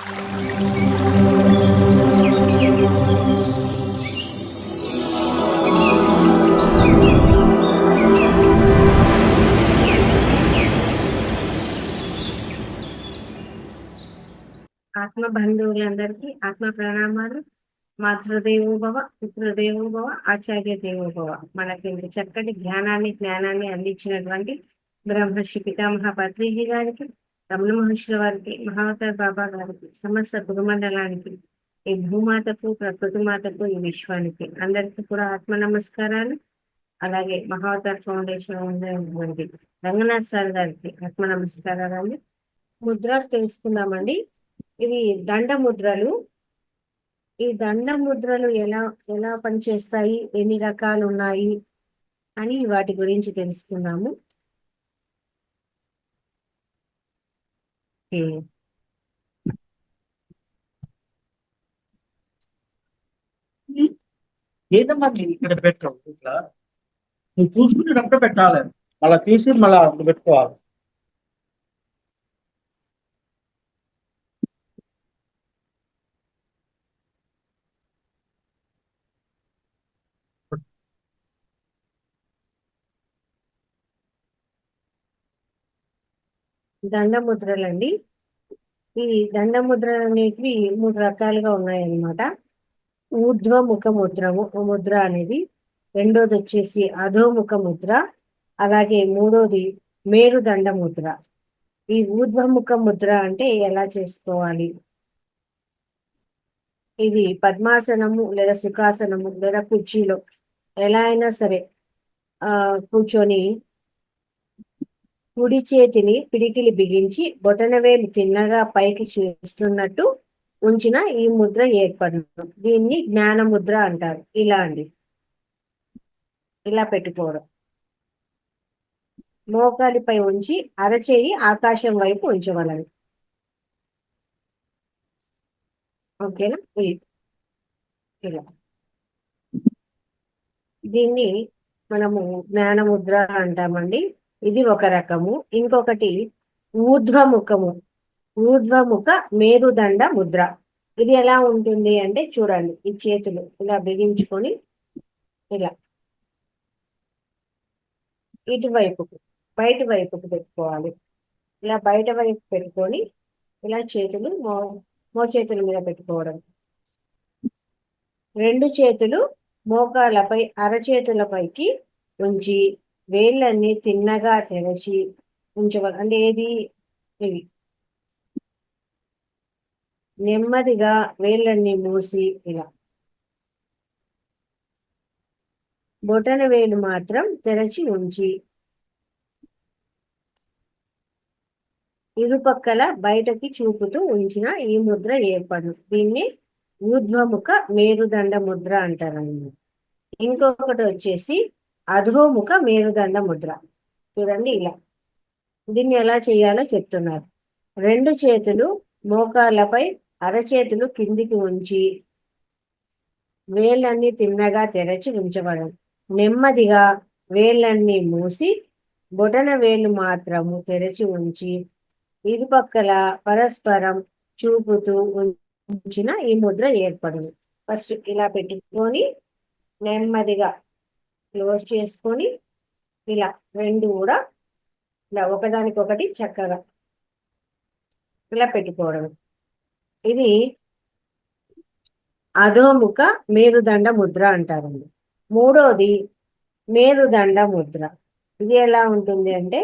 ఆత్మ బంధువులందరికీ ఆత్మ ప్రణామాలు. మాతృదేవోభవ, పితృదేవోభవ, ఆచార్య దేవోభవ. మనకి ఇంత చక్కటి జ్ఞానాన్ని అందించినటువంటి బ్రహ్మర్షి పితామహ పత్రిజీ గారికి, రమణ మహర్షుల వారికి, మహావతార్ బాబా గారికి, సమస్త గురుమండలానికి, ఈ భూమాతకు, ప్రకృతి మాతకు, ఈ విశ్వానికి అందరికీ కూడా ఆత్మ నమస్కారాలు. అలాగే మహావతార్ ఫౌండేషన్ ఉన్నటువంటి రంగనాథ్ సార్ గారికి ఆత్మ నమస్కారాలు. ముద్రాస్ తెలుసుకుందామండి. ఇవి దండ ముద్రలు. ఈ దండ ముద్రలు ఎలా ఎలా పనిచేస్తాయి, ఎన్ని రకాలు ఉన్నాయి అని వాటి గురించి తెలుసుకుందాము. ఏదమ్మా మీరు ఇక్కడ పెట్టావు ఇట్లా నువ్వు చూసుకునేటప్పుడు పెట్టాలి, మళ్ళీ తీసి మళ్ళీ అక్కడ పెట్టుకోవాలి. దండ ముద్రలండి. ఈ దండ ముద్రలు అనేవి 3 రకాలుగా ఉన్నాయన్నమాట. ఊర్ధ్వముఖ ముద్ర అనేది, రెండోది వచ్చేసి అధోముఖ ముద్ర, అలాగే మూడోది మేరుదండ ముద్ర. ఈ ఊర్ధ్వముఖ ముద్ర అంటే ఎలా చేసుకోవాలి? ఇది పద్మాసనము లేదా సుఖాసనము లేదా కుర్చీలో ఎలా అయినా సరే కూర్చొని కుడి చేతిని పిడికిలి బిగించి బొటనవేలు తిన్నగా పైకి చూస్తున్నట్టు ఉంచిన ఈ ముద్ర ఏర్పడను. దీన్ని జ్ఞాన ముద్ర అంటారు. ఇలా అండి, ఇలా పెట్టుకోవడం. మోకాలిపై ఉంచి అరచేయి ఆకాశం వైపు ఉంచవలను. ఓకేనా? ఇలా దీన్ని మనము జ్ఞాన ముద్ర అంటామండి. ఇది ఒక రకము. ఇంకొకటి ఊర్ధ్వముఖ మేరుదండ ముద్ర. ఇది ఎలా ఉంటుంది అంటే చూడండి, ఈ చేతులు ఇలా బిగించుకొని ఇలా ఇటువైపుకు బయట వైపుకు పెట్టుకోవాలి. ఇలా బయట వైపు పెట్టుకొని ఇలా చేతులు మోచేతుల మీద పెట్టుకోవడం. 2 చేతులు మోకాళ్ళపై అరచేతులపైకి ఉంచి వేళ్ళన్ని తిన్నగా తెరచి ఉంచవాలి. అంటే ఏది? ఇవి నెమ్మదిగా వేళ్ళన్ని మూసి ఇలా, బొటన వేలు మాత్రం తెరచి ఉంచి ఇరుపక్కల బయటకి చూపుతూ ఉంచిన ఈ ముద్ర ఏర్పడు. దీన్ని ఊర్ధ్వముఖ మేరుదండ ముద్ర అంటారన్నమాట. ఇంకొకటి వచ్చేసి అధోముఖ మేరుదండ ముద్ర. చూడండి ఇలా. దీన్ని ఎలా చేయాలో చెప్తున్నారు. 2 చేతులు మోకాళ్ళపై అరచేతులు కిందికి ఉంచి వేళ్ళన్ని తిన్నగా తెరచి ఉంచబడడం. నెమ్మదిగా వేళ్ళన్ని మూసి బొటన వేలు మాత్రము తెరచి ఉంచి ఇరుపక్కల పరస్పరం చూపుతూ ఉంచిన ఈ ముద్ర ఏర్పడును. ఫస్ట్ ఇలా పెట్టుకొని నెమ్మదిగా క్లోజ్ చేసుకొని ఇలా 2 కూడా ఇలా ఒకదానికొకటి చక్కగా ఇలా పెట్టుకోవడం. ఇది అధోముఖ మేరుదండ ముద్ర అంటారండి. మూడోది మేరుదండ ముద్ర. ఇది ఎలా ఉంటుంది అంటే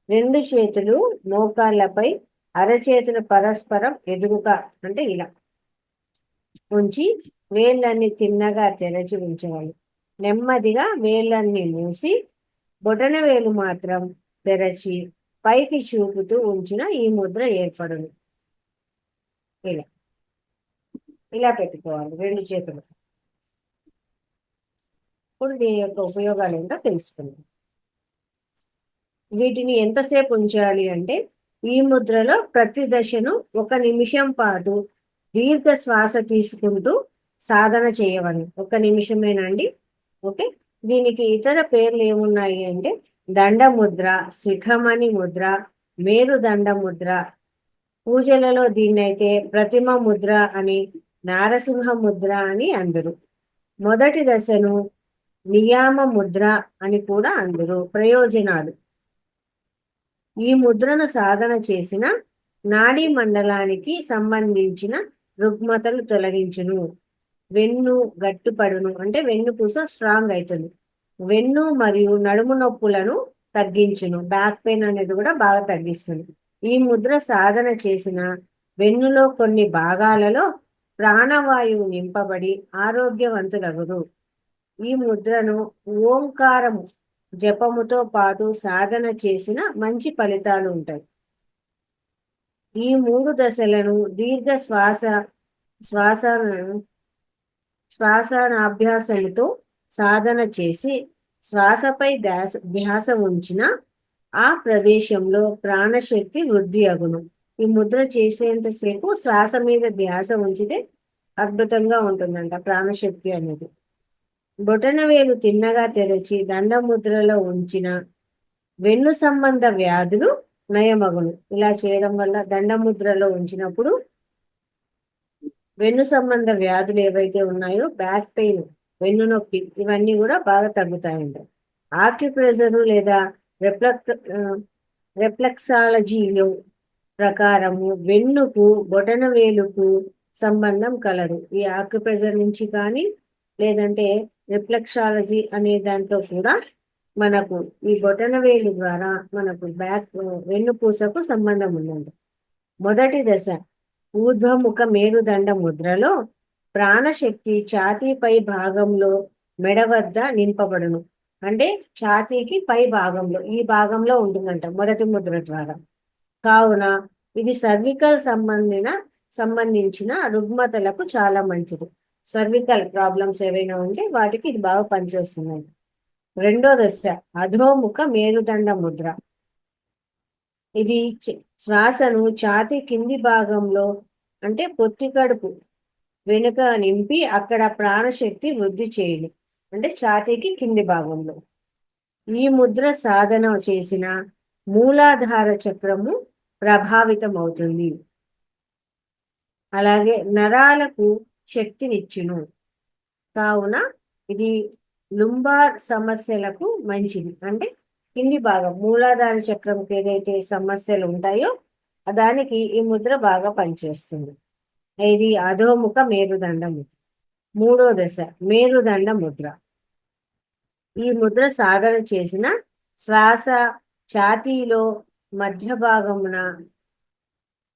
2 చేతులు మోకాళ్ళపై అరచేతులు పరస్పరం ఎదురుగా అంటే ఇలా ఉంచి వేళ్ళన్ని తిన్నగా తెరచి ఉంచవాలి. నెమ్మదిగా వేళ్ళన్ని మూసి బొటన వేలు మాత్రం తెరచి పైకి చూపుతూ ఉంచిన ఈ ముద్ర ఏర్పడును. ఇలా ఇలా పెట్టుకోవాలి 2 చేతులు. ఇప్పుడు దీని యొక్క ఉపయోగాలు ఏంటో తెలుసుకుందాం. వీటిని ఎంతసేపు ఉంచాలి అంటే, ఈ ముద్రలో ప్రతి దశను 1 నిమిషం పాటు దీర్ఘ శ్వాస తీసుకుంటూ సాధన చేయవలను. 1 నిమిషమేనండి. ఓకే. దీనికి ఇతర పేర్లు ఏమున్నాయి అంటే దండ ముద్ర, శిఖమణి ముద్ర, మేరుదండ ముద్ర, పూజలలో దీన్నైతే ప్రతిమ ముద్ర అని, నారసింహ ముద్ర అని అందరు. మొదటి దశను నియామ ముద్ర అని కూడా అందరు. ప్రయోజనాలు: ఈ ముద్రను సాధన చేసిన నాడీ మండలానికి సంబంధించిన రుగ్మతలు తొలగించును. వెన్ను గట్టుపడును, అంటే వెన్నుపూస స్ట్రాంగ్ అవుతుంది. వెన్ను మరియు నడుము నొప్పులను తగ్గించును. బ్యాక్ పెయిన్ అనేది కూడా బాగా తగ్గిస్తుంది. ఈ ముద్ర సాధన చేసిన వెన్నులో కొన్ని భాగాలలో ప్రాణవాయువు నింపబడి ఆరోగ్యవంతులగురు. ఈ ముద్రను ఓంకారము జపముతో పాటు సాధన చేసిన మంచి ఫలితాలు ఉంటాయి. ఈ 3 దశలను దీర్ఘ శ్వాసనాభ్యాసముతో సాధన చేసి శ్వాసపై ధ్యాస ఉంచిన ఆ ప్రదేశంలో ప్రాణశక్తి వృద్ధి అగును. ఈ ముద్ర చేసేంతసేపు శ్వాస మీద ధ్యాస ఉంచితే అద్భుతంగా ఉంటుందంట ప్రాణశక్తి అనేది. బొటనవేలు తిన్నగా తెరచి దండముద్రలో ఉంచిన వెన్ను సంబంధ వ్యాధులు నయమగును. ఇలా చేయడం వల్ల దండముద్రలో ఉంచినప్పుడు వెన్ను సంబంధ వ్యాధులు ఏవైతే ఉన్నాయో, బ్యాక్ పెయిన్, వెన్ను నొప్పి, ఇవన్నీ కూడా బాగా తగ్గుతాయంట. ఆక్యుప్రెషర్ లేదా రెఫ్లెక్సాలజీలో ప్రకారము వెన్నుకు బొటనవేలుకు సంబంధం కలదు. ఈ ఆక్యుప్రెషర్ నుంచి కానీ లేదంటే రిఫ్లెక్సాలజీ అనే దాంట్లో కూడా మనకు ఈ బొటనవేలు ద్వారా మనకు వెన్నుపూసకు సంబంధం ఉందండి. మొదటి దశ ఊర్ధ్వముఖ మేరుదండ ముద్రలో ప్రాణశక్తి ఛాతీ పై భాగంలో మెడ వద్ద నింపబడును. అంటే ఛాతీకి పై భాగంలో, ఈ భాగంలో ఉంటుందంట మొదటి ముద్ర ద్వారా. కావున ఇది సర్వికల్ సంబంధించిన రుగ్మతలకు చాలా మంచిది. సర్వికల్ ప్రాబ్లమ్స్ ఏవైనా ఉంటే వాటికి ఇది బాగా పనిచేస్తుంది. రెండో దశ అధోముఖ మేరుదండ ముద్ర. ఇది శ్వాసను ఛాతీ కింది భాగంలో, అంటే పొత్తి కడుపు వెనుక నింపి అక్కడ ప్రాణశక్తి వృద్ధి చేయను. అంటే ఛాతీకి కింది భాగంలో. ఈ ముద్ర సాధన చేసిన మూలాధార చక్రము ప్రభావితమవుతుంది. అలాగే నరాలకు శక్తినిచ్చును. కావున ఇది లుంబార్ సమస్యలకు మంచిది. అంటే కింది భాగం మూలాధార చక్రంకి ఏదైతే సమస్యలు ఉంటాయో దానికి ఈ ముద్ర బాగా పనిచేస్తుంది. ఇది అధోముఖ మేరుదండ ముద్ర. మూడో దశ మేరుదండ ముద్ర. ఈ ముద్ర సాధన చేసిన శ్వాస ఛాతీలో మధ్య భాగమున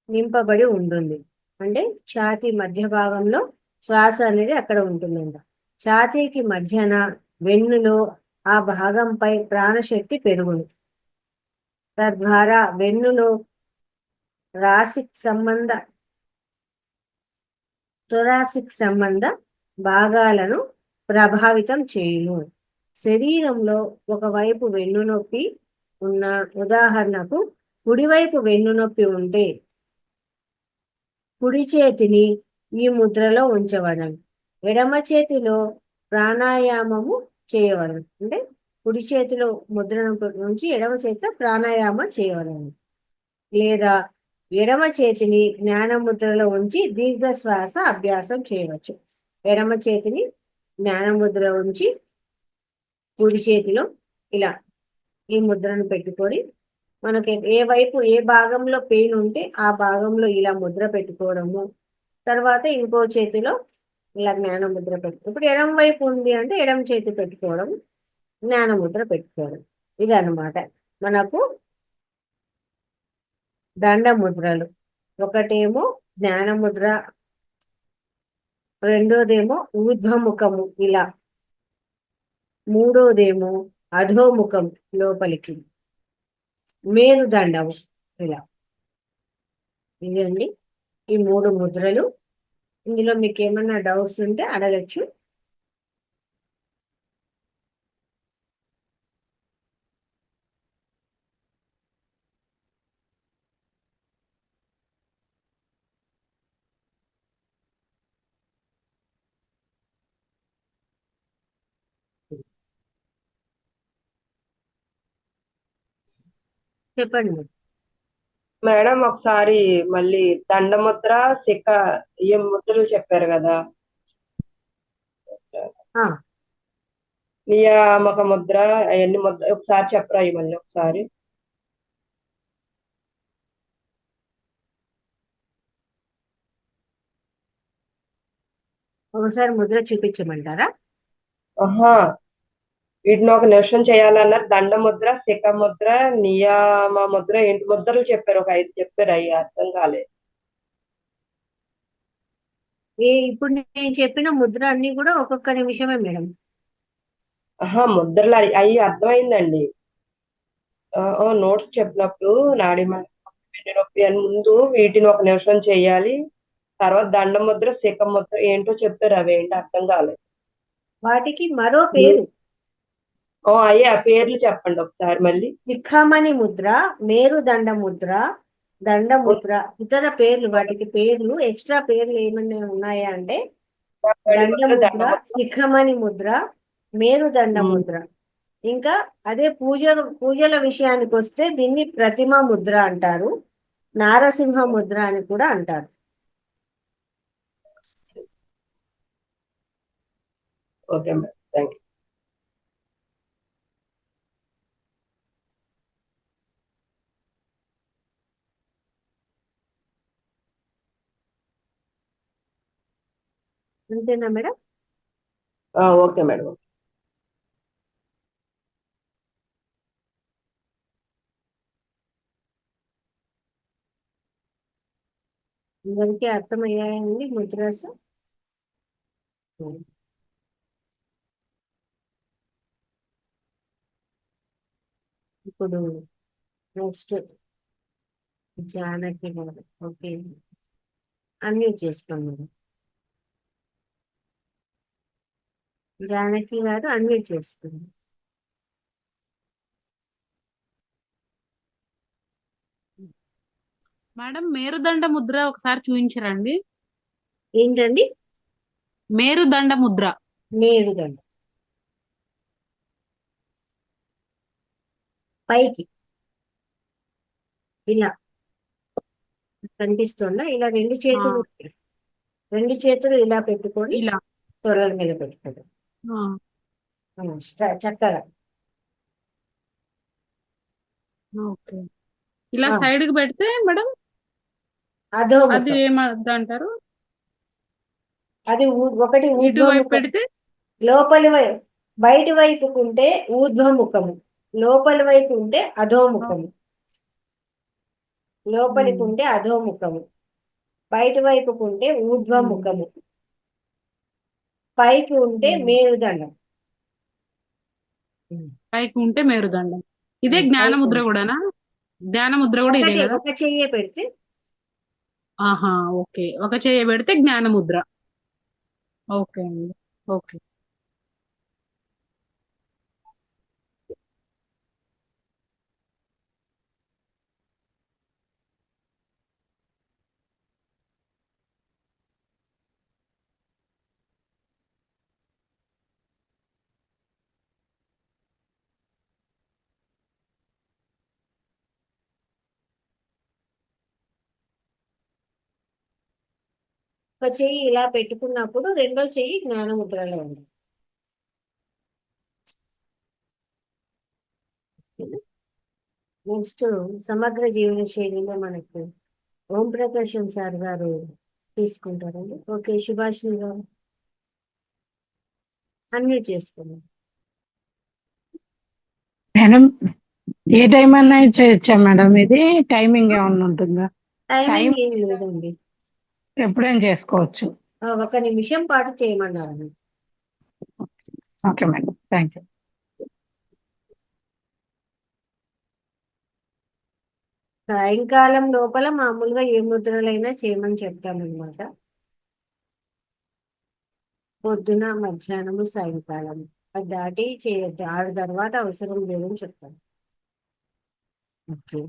నింపబడి ఉంటుంది. అంటే ఛాతీ మధ్య భాగంలో శ్వాస అనేది అక్కడ ఉంటుందంట. ఛాతీకి మధ్యన వెన్నులో ఆ భాగంపై ప్రాణశక్తి పెరుగును. తద్వారా వెన్నులో థొరాసిక్ సంబంధ భాగాలను ప్రభావితం చేయును. శరీరంలో ఒకవైపు వెన్నునొప్పి ఉన్న, ఉదాహరణకు కుడివైపు వెన్నునొప్పి ఉంటే కుడి చేతిని ఈ ముద్రలో ఉంచవలను. ఎడమ చేతిలో ప్రాణాయామము చేయవలను. అంటే కుడి చేతిలో ముద్రను ఉంచి ఎడమ చేతిలో ప్రాణాయామం చేయవలను. లేదా ఎడమ చేతిని జ్ఞాన ముద్రలో ఉంచి దీర్ఘ శ్వాస అభ్యాసం చేయవచ్చు. ఎడమ చేతిని జ్ఞాన ముద్ర ఉంచి కుడి చేతిలో ఇలా ఈ ముద్రను పెట్టుకొని మనకి ఏ భాగంలో పెయిన్ ఉంటే ఆ భాగంలో ఇలా ముద్ర పెట్టుకోవడము. తర్వాత ఇంకో చేతిలో ఇలా జ్ఞాన ముద్ర ఇప్పుడు ఎడమ వైపు ఉంది అంటే ఎడమ చేతి పెట్టుకోవడం, జ్ఞాన ముద్ర పెట్టుకోవడం. ఇదన్నమాట మనకు దండ ముద్రలు. ఒకటేమో జ్ఞాన ముద్ర, రెండోదేమో ఊర్ధ్వముఖము ఇలా, మూడోదేమో అధోముఖం లోపలికి, మేరుదండము ఇలా. ఇదండి ఈ 3 ముద్రలు. ఇందులో మీకు ఏమన్నా డౌట్స్ ఉంటే అడగచ్చు. చెప్పండి. మేడం ఒకసారి మళ్ళీ దండముద్ర శిఖ ఏం ముద్రలు చెప్పారు కదా, ఆ, నియామక ముద్ర అవన్నీ ముద్ర ఒకసారి చెప్పరా ఇవి మళ్ళీ ఒకసారి. ఒకసారి ముద్ర చూపించమంటారా? ఆహా, వీటిని ఒక నిమిషం చేయాలన్నారు. దండముద్ర, శిఖ ముద్ర, నియామ ముద్ర, ఏంటి ముద్రలు చెప్పారు, ఒక 5 చెప్పారు, అవి అర్థం కాలేదు. ఇప్పుడు నేను చెప్పిన ముద్ర అన్ని కూడా ఒక్కొక్క నిమిషమే మేడం. ఆహా, ముద్రలు అవి అర్థమైందండి. నోట్స్ చెప్పినప్పుడు నాడి వెన్ను నొప్పి అని ముందు వీటిని ఒక నిమిషం చేయాలి, తర్వాత దండముద్ర, శిఖ ముద్ర ఏంటో చెప్పారు, అవి ఏంటి అర్థం కాలేదు. వాటికి మరో పేరు అయ్యా పేర్లు చెప్పండి ఒకసారి మళ్ళీ. శిఖామణి ముద్ర, మేరుదండ ముద్ర, దండ ముద్ర, ఇతర పేర్లు. వాటికి పేర్లు ఎక్స్ట్రా పేర్లు ఏమన్నా ఉన్నాయా అంటే దండ ముద్ర, దండముద్ర. శిఖమణి ముద్ర, మేరుదండ ఉమ్, ముద్ర. ఇంకా అదే పూజల విషయానికి వస్తే దీన్ని ప్రతిమ ముద్ర అంటారు, నారసింహ ముద్ర అని కూడా అంటారు. Okay madam, thank you. అంతేనా మేడం? Okay madam. అందరికీ అర్థమయ్యాయండి ముద్రాస్? ఇప్పుడు నెక్స్ట్ జానకి గారు. ఓకే, అన్మ్యూట్ చేసుకోండి. జానకి గారు అన్మ్యూట్ చేసుకోండి. మేడం మేరుదండ ముద్ర ఒకసారి చూపించరండి. ఏంటండి? మేరుదండ ముద్ర. మేరుదండ పైకి ఇలా కనిపిస్తుందా? ఇలా రెండు చేతులు ఇలా పెట్టుకొని ఇలా తొడల మీద పెట్టుకోండి. చక్కగా ఓకే. ఇలా ఆ, సైడ్ కి పెడితే మేడం అది అధోముఖం. ఏమంటారు? అది ఒకటి ఇటువైపు ఊర్ధ్వముఖం. పెడితే లోపలి బయటి వైపుకు ఉంటే ఊర్ధ్వముఖము, లోపలి వైపు ఉంటే అధోముఖము. లోపలికి ఉంటే అధోముఖము, బయటి వైపుకు ఉంటే ఊర్ధ్వముఖము, పైకి ఉంటే మేరుదండం. పైకి ఉంటే మేరుదండం. ఇదే జ్ఞాన ముద్ర కూడానా? జ్ఞాన ముద్ర కూడా ఇదే కదా? ఒక చెయ్యి పెడితే ఆహా, ఓకే. ఒక చెయ్యి పెడితే జ్ఞాన ముద్ర. ఓకే అండి, ఓకే. ఒక చెయ్యి ఇలా పెట్టుకున్నప్పుడు రెండో చెయ్యి జ్ఞానముద్రలో ఉంది. నెక్స్ట్ సమగ్ర జీవన శైలిలో మనకు ఓం ప్రకాశం సార్ గారు తీసుకుంటారండి. ఓకే, సుభాషిణి గారు అన్మ్యూట్ చేసుకున్నాం. మేడం ఏ టైం అన్నా చేయొచ్చా మేడం? ఇది టైమింగ్ ఏమన్నా ఉంటుందా? టైమింగ్ ఏం లేదండి, ఎప్పుడైనా చేసుకోవచ్చు. ఒక నిమిషం పాటు చేయమన్నారు. Okay madam, thank you. సాయంకాలం లోపల మామూలుగా ఏ ముద్రలైనా చేయమని చెప్తామన్నమాట. పొద్దున, మధ్యాహ్నము, సాయంకాలం అది దాటి చేయొద్దు. 6 తర్వాత అవసరం లేదని చెప్తాను. ఓకే.